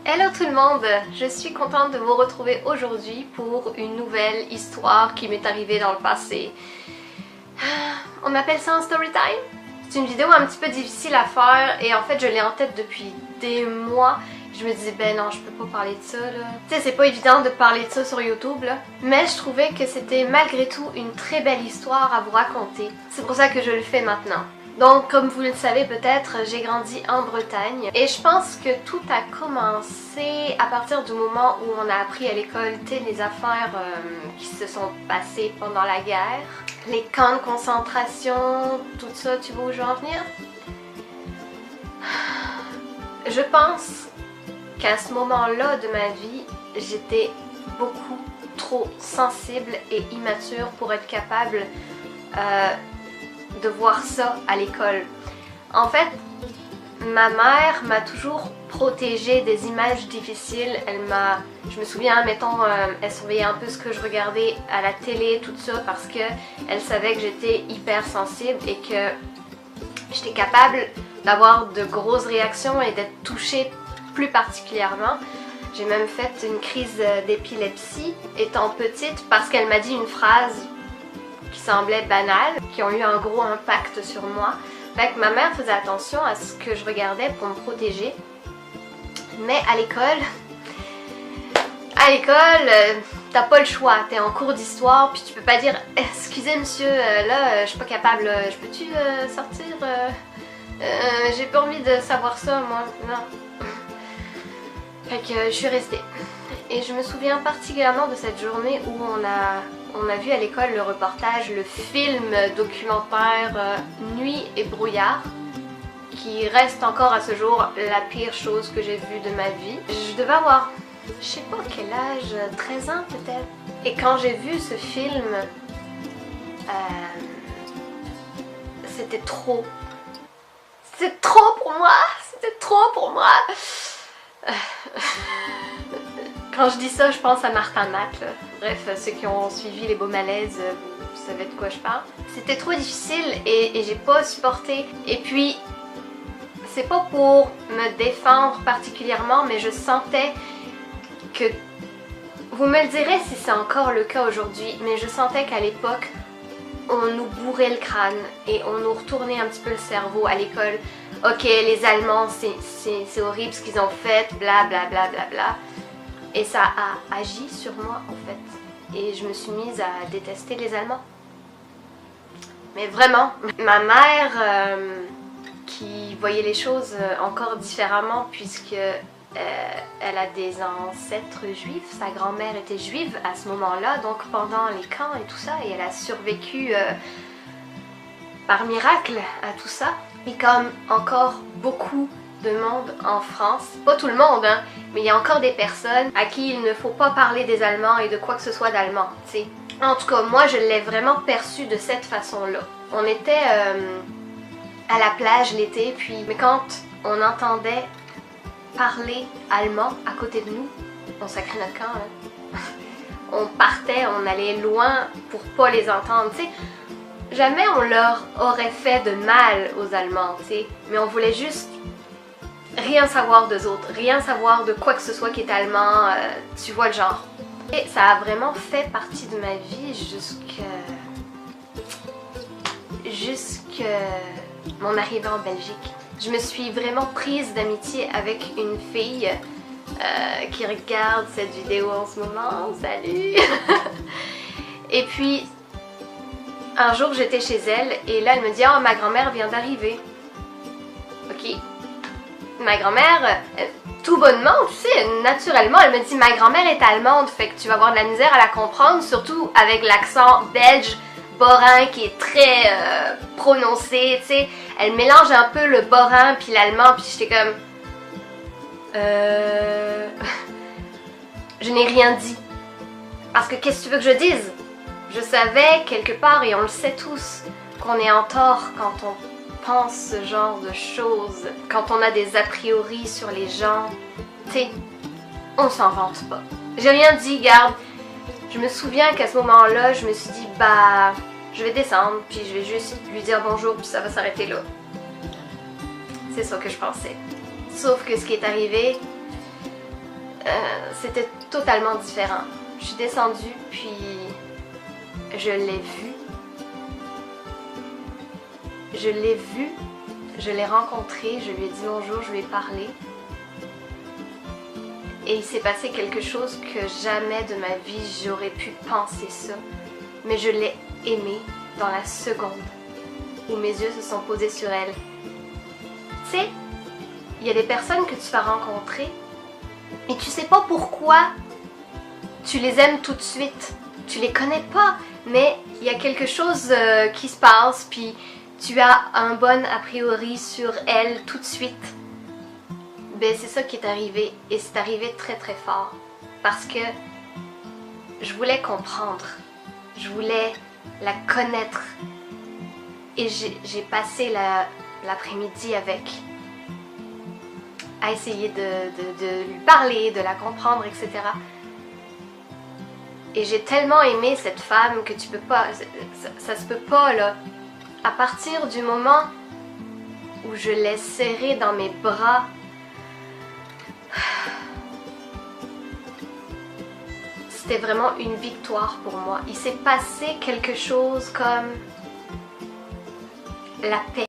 Hello tout le monde, je suis contente de vous retrouver aujourd'hui pour une nouvelle histoire qui m'est arrivée dans le passé. On appelle ça un story time? C'est une vidéo un petit peu difficile à faire et en fait je l'ai en tête depuis des mois. Je me disais ben non je peux pas parler de ça là. Tu sais c'est pas évident de parler de ça sur YouTube là. Mais je trouvais que c'était malgré tout une très belle histoire à vous raconter. C'est pour ça que je le fais maintenant. Donc comme vous le savez peut-être, j'ai grandi en Bretagne et je pense que tout a commencé à partir du moment où on a appris à l'école les affaires qui se sont passées pendant la guerre. Les camps de concentration, tout ça, tu vois où je veux en venir? Je pense qu'à ce moment-là de ma vie, j'étais beaucoup trop sensible et immature pour être capable de voir ça à l'école. En fait, ma mère m'a toujours protégée des images difficiles. Je me souviens, mettons, elle surveillait un peu ce que je regardais à la télé, tout ça, parce que elle savait que j'étais hyper sensible et que j'étais capable d'avoir de grosses réactions et d'être touchée plus particulièrement. J'ai même fait une crise d'épilepsie étant petite parce qu'elle m'a dit une phrase qui semblait banales, qui ont eu un gros impact sur moi. Fait que ma mère faisait attention à ce que je regardais pour me protéger. Mais à l'école, t'as pas le choix. T'es en cours d'histoire, puis tu peux pas dire « Excusez monsieur, là, je suis pas capable, je peux-tu sortir? J'ai pas envie de savoir ça, moi. » Non. Fait que je suis restée. Et je me souviens particulièrement de cette journée où on a vu à l'école le reportage, le film documentaire Nuit et brouillard, qui reste encore à ce jour la pire chose que j'ai vue de ma vie. Je devais avoir, je sais pas quel âge, 13 ans peut-être. Et quand j'ai vu ce film, c'était trop. C'était trop pour moi! C'était trop pour moi! Quand je dis ça, je pense à Martin Matt. Bref, ceux qui ont suivi les beaux malaises, vous savez de quoi je parle. C'était trop difficile et j'ai pas supporté. Et puis, c'est pas pour me défendre particulièrement, mais je sentais que... Vous me le direz si c'est encore le cas aujourd'hui, mais je sentais qu'à l'époque, on nous bourrait le crâne et on nous retournait un petit peu le cerveau à l'école. Ok, les Allemands, c'est horrible ce qu'ils ont fait, bla bla bla bla bla. Et ça a agi sur moi en fait. Et je me suis mise à détester les Allemands. Mais vraiment, ma mère qui voyait les choses encore différemment puisque elle a des ancêtres juifs. Sa grand-mère était juive à ce moment-là, donc pendant les camps et tout ça. Et elle a survécu par miracle à tout ça. Et comme encore beaucoup de monde en France, pas tout le monde hein, mais il y a encore des personnes à qui il ne faut pas parler des Allemands et de quoi que ce soit d'allemand, tu sais. En tout cas, moi je l'ai vraiment perçu de cette façon-là. On était à la plage l'été, puis mais quand on entendait parler allemand à côté de nous, on sacrait notre camp, hein. On partait, on allait loin pour pas les entendre, tu sais. Jamais on leur aurait fait de mal aux Allemands, tu sais, mais on voulait juste rien savoir d'eux autres, rien savoir de quoi que ce soit qui est allemand, tu vois le genre. Et ça a vraiment fait partie de ma vie jusqu'à mon arrivée en Belgique. Je me suis vraiment prise d'amitié avec une fille qui regarde cette vidéo en ce moment, salut! Et puis, un jour j'étais chez elle et là elle me dit « Oh, ma grand-mère vient d'arriver. » Ok. Ma grand-mère, tout bonnement, tu sais, naturellement, elle me dit « Ma grand-mère est allemande, fait que tu vas avoir de la misère à la comprendre, surtout avec l'accent belge, borin qui est très prononcé, tu sais. » Elle mélange un peu le borin puis l'allemand, puis j'étais comme... Je n'ai rien dit. Parce que qu'est-ce que tu veux que je dise? Je savais quelque part, et on le sait tous, qu'on est en tort quand on pense ce genre de choses, quand on a des a priori sur les gens. Tu sais, on s'en vante pas. J'ai rien dit, garde. Je me souviens qu'à ce moment-là, je me suis dit, bah, je vais descendre, puis je vais juste lui dire bonjour, puis ça va s'arrêter là. C'est ça que je pensais. Sauf que ce qui est arrivé, c'était totalement différent. Je suis descendue, puis je l'ai vu. Je l'ai vu, je l'ai rencontré, je lui ai dit bonjour, je lui ai parlé. Et il s'est passé quelque chose que jamais de ma vie j'aurais pu penser ça. Mais je l'ai aimé dans la seconde où mes yeux se sont posés sur elle. Tu sais, il y a des personnes que tu vas rencontrer et tu sais pas pourquoi tu les aimes tout de suite. Tu les connais pas, mais il y a quelque chose qui se passe, puis tu as un bon a priori sur elle tout de suite. Ben c'est ça qui est arrivé, et c'est arrivé très très fort. Parce que je voulais comprendre, je voulais la connaître. Et j'ai passé l'après-midi avec, à essayer de lui parler, de la comprendre, etc. Et j'ai tellement aimé cette femme que tu peux pas, ça se peut pas là. À partir du moment où je l'ai serrée dans mes bras, c'était vraiment une victoire pour moi. Il s'est passé quelque chose comme la paix.